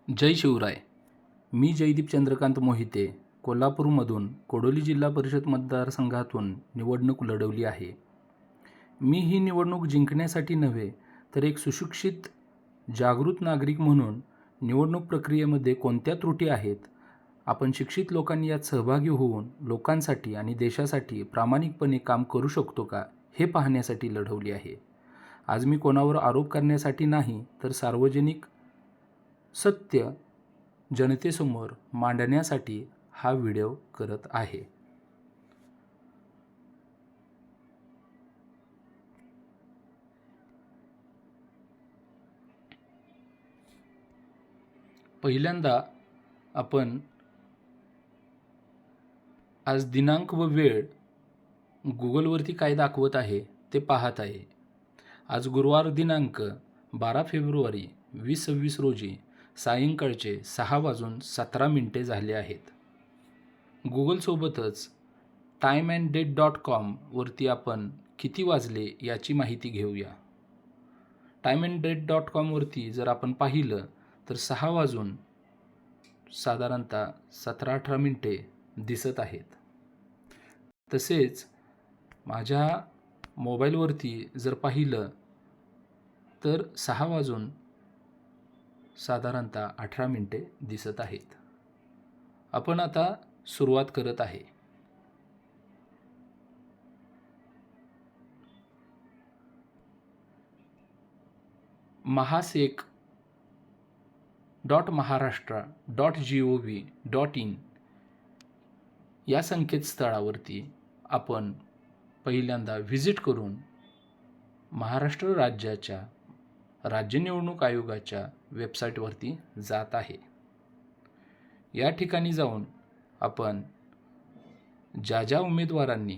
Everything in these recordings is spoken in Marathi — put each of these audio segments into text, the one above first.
जय शिवराय. मी जयदीप चंद्रकांत मोहिते कोल्हापूरमधून कोडोली जिल्हा परिषद मतदारसंघातून निवडणूक लढवली आहे. मी ही निवडणूक जिंकण्यासाठी नव्हे तर एक सुशिक्षित जागृत नागरिक म्हणून निवडणूक प्रक्रियेमध्ये कोणत्या त्रुटी आहेत, आपण शिक्षित लोकांनी यात सहभागी होऊन लोकांसाठी आणि देशासाठी प्रामाणिकपणे काम करू शकतो का, हे पाहण्यासाठी लढवली आहे. आज मी कोणावर आरोप करण्यासाठी नाही तर सार्वजनिक सत्य जनतेसमोर मांडण्यासाठी हा व्हिडिओ करत आहे. पहिल्यांदा आपण आज दिनांक व वेळ गुगलवरती काय दाखवत आहे ते पाहत आहे. आज गुरुवार दिनांक 12 फेब्रुवारी 2026 रोजी सायंकाळचे 6:17 झाले आहेत. गुगलसोबतच timeanddate.com वरती आपण किती वाजले याची माहिती घेऊया. timeanddate.com वरती जर आपण पाहिलं तर 6 वाजून साधारणतः 17-18 दिसत आहेत. तसेच माझ्या मोबाईलवरती जर पाहिलं तर 6 वाजून साधारणतः 18 दिसत आहेत. आपण आता सुरुवात करत आहे. mahasek.maharashtra.gov.in या संकेतस्थळावरती आपण पहिल्यांदा व्हिजिट करून महाराष्ट्र राज्याच्या राज्य निवडणूक आयोगाच्या वेबसाईटवरती जात आहे. या ठिकाणी जाऊन आपण ज्या उमेदवारांनी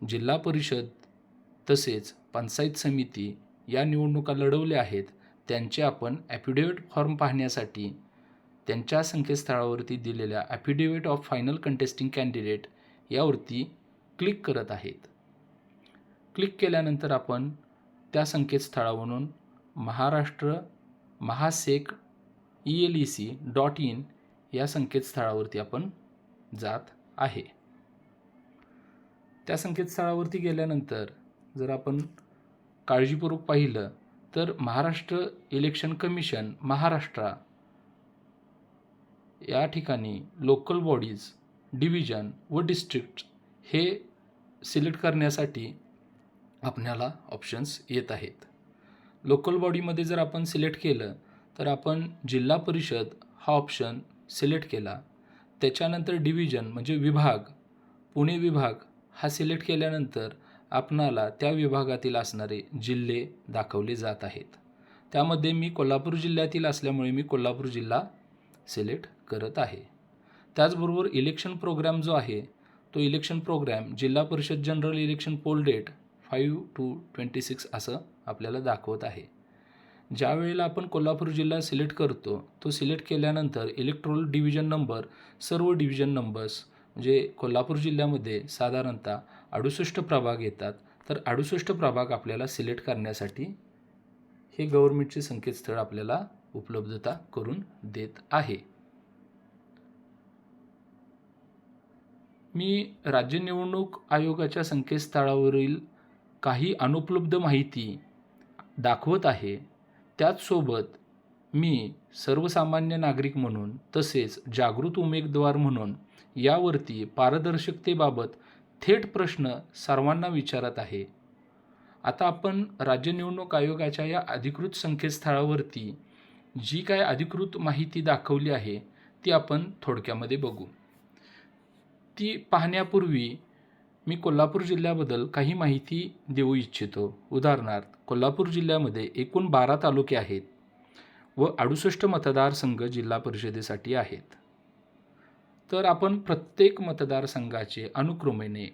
जिल्हा परिषद तसेच पंचायत समिती या निवडणुका लढवल्या आहेत त्यांचे आपण ॲफिडेविट फॉर्म पाहण्यासाठी त्यांच्या संकेतस्थळावरती दिलेल्या affidavit of final contesting candidate यावरती क्लिक करत आहेत. क्लिक केल्यानंतर आपण त्या संकेतस्थळावरून mahasek.in या संकेतस्थळावरती आपण जात आहे. त्या संकेतस्थळावरती गेल्यानंतर जर आपण काळजीपूर्वक पाहिलं तर महाराष्ट्र इलेक्शन कमिशन महाराष्ट्र या ठिकाणी लोकल बॉडीज, डिव्हिजन व डिस्ट्रिक्ट हे सिलेक्ट करण्यासाठी आपल्याला ऑप्शन्स येत आहेत. लोकल बॉडीमध्ये जर आपण सिलेक्ट केलं तर आपण जिल्हा परिषद हा ऑप्शन सिलेक्ट केला. त्याच्यानंतर डिव्हिजन म्हणजे विभाग, पुणे विभाग हा सिलेक्ट केल्यानंतर आपणाला त्या विभागातील असणारे जिल्हे दाखवले जात आहेत. त्यामध्ये मी कोल्हापूर जिल्ह्यातील असल्यामुळे मी कोल्हापूर जिल्हा सिलेक्ट करत आहे. त्याचबरोबर इलेक्शन प्रोग्राम जो आहे तो इलेक्शन प्रोग्राम जिल्हा परिषद जनरल इलेक्शन पोल डेट 5/2/26 असं आपल्याला दाखवत आहे. ज्या वेळेला आपण कोल्हापूर जिल्हा सिलेक्ट करतो तो सिलेक्ट केल्यानंतर इलेक्ट्रोल डिव्हिजन नंबर, सर्व डिव्हिजन नंबर्स म्हणजे कोल्हापूर जिल्ह्यामध्ये साधारणतः 68 प्रभाग येतात. तर 68 प्रभाग आपल्याला सिलेक्ट करण्यासाठी हे गव्हर्नमेंटचे संकेतस्थळ आपल्याला उपलब्धता करून देत आहे. मी राज्य निवडणूक आयोगाच्या संकेतस्थळावरील काही अनुपलब्ध माहिती दाखवत आहे. त्याचसोबत मी सर्वसामान्य नागरिक म्हणून तसेच जागृत उमेदवार म्हणून यावरती पारदर्शकतेबाबत थेट प्रश्न सर्वांना विचारत आहे. आता आपण राज्य निवडणूक आयोगाच्या या अधिकृत संकेतस्थळावरती जी काय अधिकृत माहिती दाखवली आहे ती आपण थोडक्यामध्ये बघू. ती पाहण्यापूर्वी मी कोल्हापूर जिल्ह्याबद्दल काही माहिती देऊ इच्छितो. उदाहरणार्थ कोल्हापूर जिल्ह्यामध्ये एकूण 12 तालुके आहेत व 68 मतदारसंघ जिल्हा परिषदेसाठी आहेत. तर आपण प्रत्येक मतदारसंघाचे अनुक्रमेने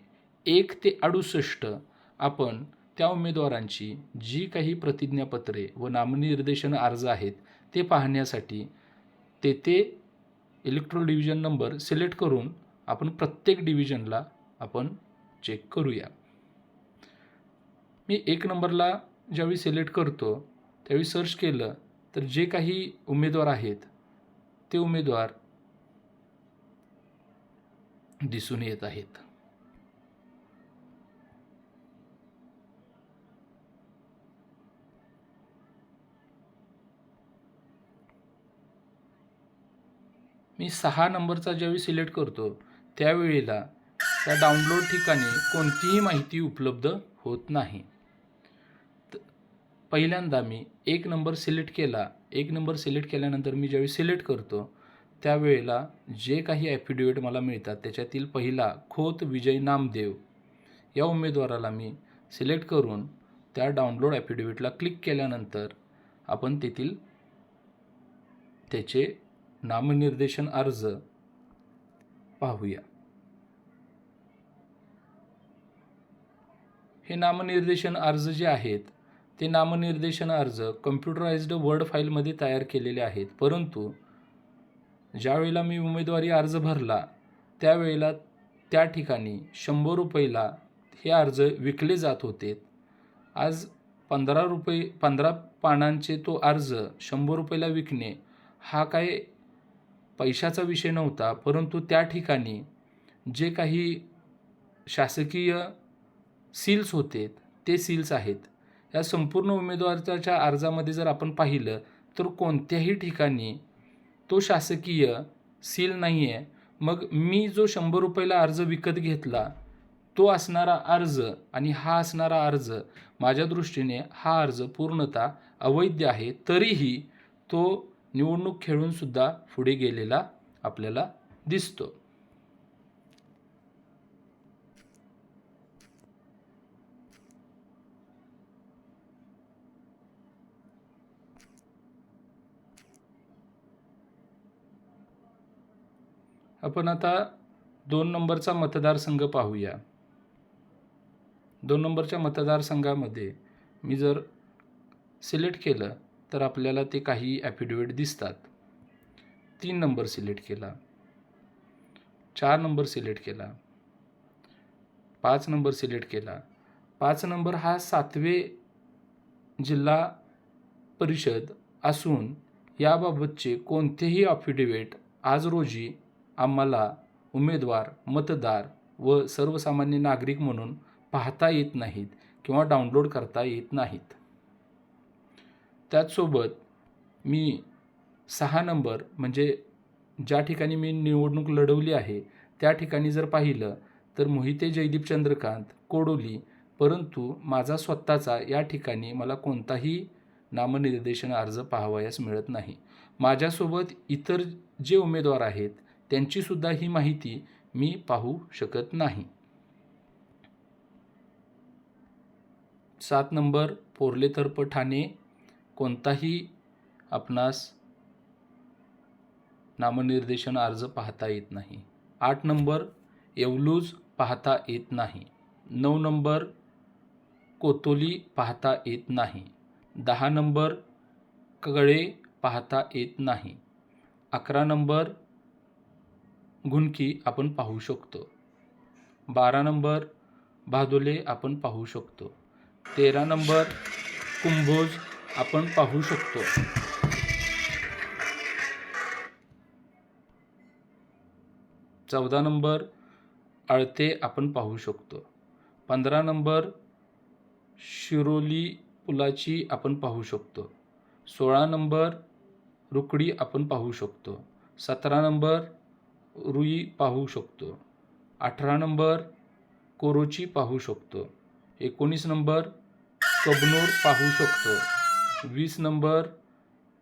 1 ते 68 आपण त्या उमेदवारांची जी काही प्रतिज्ञापत्रे व नामनिर्देशन अर्ज आहेत ते पाहण्यासाठी तेथे इलेक्ट्रोल डिव्हिजन नंबर सिलेक्ट करून आपण प्रत्येक डिव्हिजनला आपण चेक करूया. मी 1 नंबरला ज्यावेळी सिलेक्ट करतो त्यावेळी सर्च केलं तर जे काही उमेदवार आहेत ते उमेदवार दिसून येत आहेत. मी 6 नंबरचा ज्यावेळी सिलेक्ट करतो त्यावेळेला त्या डाउनलोड ठिकाणी कोणतीही माहिती उपलब्ध होत नाही. पहिल्यांदा मी 1 नंबर सिलेक्ट केला. 1 नंबर सिलेक्ट केल्यानंतर मी ज्यावेळी सिलेक्ट करतो त्यावेळेला जे काही ॲफिडेविट मला मिळतात त्याच्यातील पहिला खोत विजय नामदेव या उमेदवाराला मी सिलेक्ट करून त्या डाउनलोड ॲफिडेविटला क्लिक केल्यानंतर आपण तेथील त्याचे नामनिर्देशन अर्ज पाहूया. हे नामनिर्देशन अर्ज जे आहेत ते नामनिर्देशन अर्ज कम्प्युटराइज्ड वर्ड फाईलमध्ये तयार केलेले आहेत, परंतु ज्यावेळेला मी उमेदवारी अर्ज भरला त्यावेळेला त्या ठिकाणी 100 रुपयाला हे अर्ज विकले जात होते. आज 15 पानांचे तो अर्ज 100 रुपयाला विकणे हा काय पैशाचा विषय नव्हता, परंतु त्या ठिकाणी जे काही शासकीय सील्स होते ते सील्स आहेत. या संपूर्ण उमेदवाराच्या अर्जामध्ये जर आपण पाहिलं तर कोणत्याही ठिकाणी तो शासकीय सील नाही आहे. मग मी जो 100 रुपयाला अर्ज विकत घेतला तो असणारा अर्ज आणि हा असणारा अर्ज माझ्या दृष्टीने हा अर्ज पूर्णतः अवैध आहे. तरीही तो निवडणूक खेळूनसुद्धा पुढे गेलेला आपल्याला दिसतो. आपण आता 2 नंबरचा मतदारसंघ पाहूया. 2 नंबरच्या मतदारसंघामध्ये मी जर सिलेक्ट केलं तर आपल्याला ते काही ॲफिडेविट दिसतात. 3 नंबर सिलेक्ट केला, 4 नंबर सिलेक्ट केला, 5 नंबर सिलेक्ट केला. 5 नंबर हा 7वे जिल्हा परिषद असून याबाबतचे कोणतेही ॲफिडेविट आज रोजी आम्हाला उमेदवार, मतदार व सर्वसामान्य नागरिक म्हणून पाहता येत नाहीत किंवा डाउनलोड करता येत नाहीत. त्याचसोबत मी 6 नंबर म्हणजे ज्या ठिकाणी मी निवडणूक लढवली आहे त्या ठिकाणी जर पाहिलं तर मोहिते जयदीप चंद्रकांत कोडोली, परंतु माझा स्वतःचा या ठिकाणी मला कोणताही नामनिर्देशन अर्ज पाहावयास मिळत नाही. माझ्यासोबत इतर जे उमेदवार आहेत त्यांचीसुद्धा ही माहिती मी पाहू शकत नाही. 7 नंबर पोर्लेतर्फ ठाणे कोणताही आपणास नामनिर्देशन अर्ज पाहता येत नाही. 8 नंबर येवलूज पाहता येत नाही. 9 नंबर कोतोली पाहता येत नाही. 10 नंबर कगळे पाहता येत नाही. 11 नंबर घुनकी आपण पाहू शकतो. 12 नंबर भादोले आपण पाहू शकतो. 13 नंबर कुंभोज आपण पाहू शकतो. 14 नंबर आळते आपण पाहू शकतो. 15 नंबर शिरोली पुलाची आपण पाहू शकतो. 16 नंबर रुकडी आपण पाहू शकतो. 17 नंबर रुई पाहू शकतो. 18 नंबर कोरोची पाहू शकतो. 19 नंबर कबनूर पाहू शकतो. 20 नंबर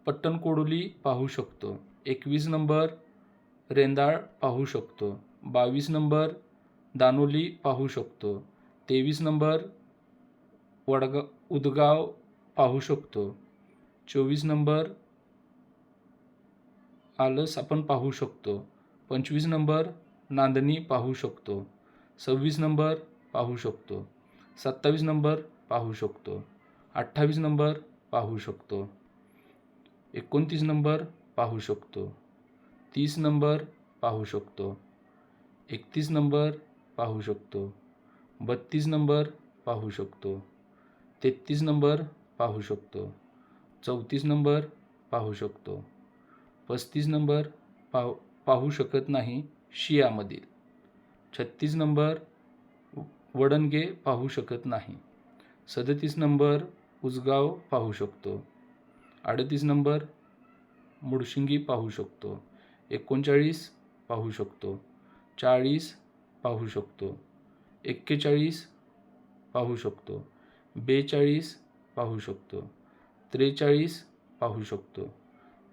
पट्टणकोडोली पाहू शकतो. 21 नंबर रेंदाळ पाहू शकतो. 22 नंबर दानोली पाहू शकतो. 23 नंबर उदगाव पाहू शकतो. 24 नंबर आलस आपण पाहू शकतो. 25 नंबर नांदणी पाहू शकतो. 26 नंबर पाहू शकतो. 27 नंबर पाहू शकतो. 28 नंबर पाहू शकतो. 29 नंबर पाहू शकतो. 30 नंबर पाहू शकतो. 31 नंबर पाहू शकतो. 32 नंबर पाहू शकतो. 33 नंबर पाहू शकतो. 34 नंबर पाहू शकतो. 35 नंबर पाहू शकत नाही शियामधील. 36 नंबर वडणगे पाहू शकत नाही. 37 नंबर उसगाव पाहू शकतो. 38 नंबर मुडशिंगी पाहू शकतो. 39 पाहू शकतो. 40 पाहू शकतो. 41 पाहू शकतो. 42 पाहू शकतो. 43 पाहू शकतो.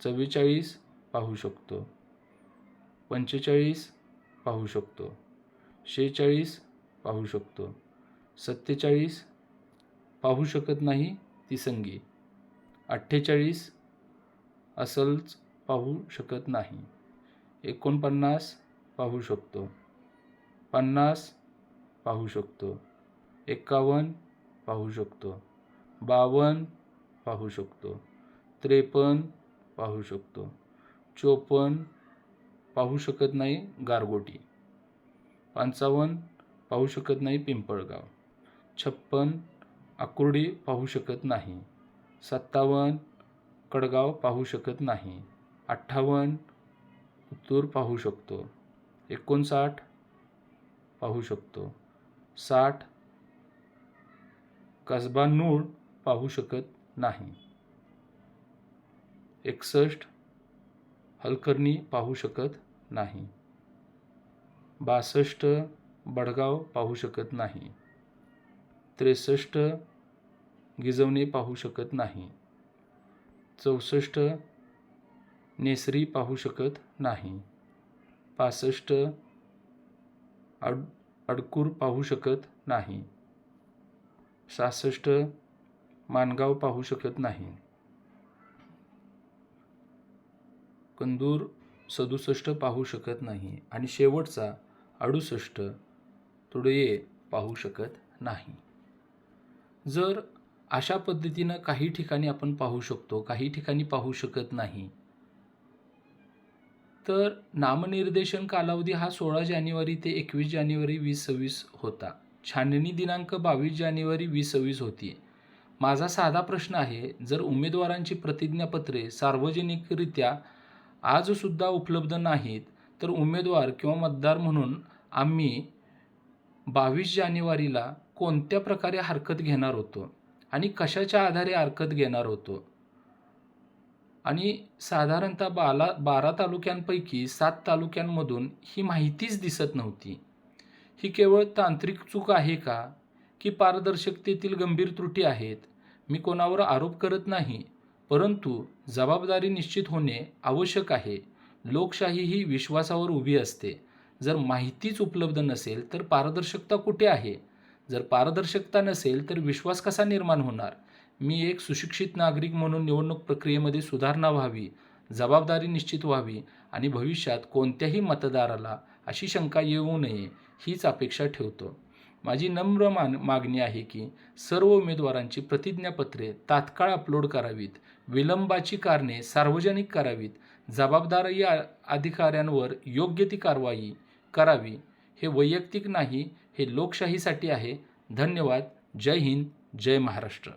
44 पाहू शकतो. 45 पाहू शकतो. 46 पाहू शकतो. 47 पाहू शकत नाही तिसंगी. 48 असलच पाहू शकत नाही. 49 पाहू शकतो. 50 पाहू शकतो. 51 पाहू शकतो. 52 पाहू शकतो. 53 पाहू शकतो. 54 पाहू शकत नाही गारगोटी. 55 पाहू शकत नाही पिंपळगाव. 56 आकुर्डी पाहू शकत नाही. 57 कडगाव पाहू शकत नाही. 58 उत्तूर पाहू शकतो. 59 पाहू शकतो. 60 कसबा नूळ पाहू शकत नाही. 61 हलकर्णी पाहू शकत नाही. 62 बडगाव पाहू शकत नाही. 63 गिजवणे पाहू शकत नाही. 64 नेसरी पाहू शकत नाही. 65 अडकूर पाहू शकत नाही. 66 मानगाव पाहू शकत नाही. कंदूर 67 पाहू शकत नाही. आणि शेवटचा 68 तुडये पाहू शकत नाही. जर अशा पद्धतीनं काही ठिकाणी आपण पाहू शकतो, काही ठिकाणी पाहू शकत नाही, तर नामनिर्देशन कालावधी हा 16 जानेवारी ते 21 जानेवारी 2026 होता. छाननी दिनांक 22 जानेवारी 2026 होती. माझा साधा प्रश्न आहे, जर उमेदवारांची प्रतिज्ञापत्रे सार्वजनिकरित्या आजसुद्धा उपलब्ध नाहीत, तर उमेदवार किंवा मतदार म्हणून आम्ही 22 जानेवारीला कोणत्या प्रकारे हरकत घेणार होतो आणि कशाच्या आधारे हरकत घेणार होतो. आणि साधारणतः 12 तालुक्यांपैकी 7 तालुक्यांमधून ही माहितीच दिसत नव्हती. ही केवळ तांत्रिक चूक आहे का, की पारदर्शकतेतील गंभीर त्रुटी आहेत? मी कोणावर आरोप करत नाही, परंतु जबाबदारी निश्चित होणे आवश्यक आहे. लोकशाही ही विश्वासावर उभी असते. जर माहितीच उपलब्ध नसेल तर पारदर्शकता कुठे आहे? जर पारदर्शकता नसेल तर विश्वास कसा निर्माण होणार? मी एक सुशिक्षित नागरिक म्हणून निवडणूक प्रक्रियेमध्ये सुधारणा व्हावी, जबाबदारी निश्चित व्हावी आणि भविष्यात कोणत्याही मतदाराला अशी शंका येऊ नये हीच अपेक्षा ठेवतो. माझी नम्र मागणी आहे की सर्व उमेदवारांची प्रतिज्ञापत्रे तात्काळ अपलोड करावीत, विलंबाची कारणे सार्वजनिक करावीत, जबाबदारी अधिकाऱ्यांवर योग्य ती कारवाई करावी. हे वैयक्तिक नाही, हे लोकशाहीसाठी आहे. धन्यवाद. जय हिंद, जय महाराष्ट्र.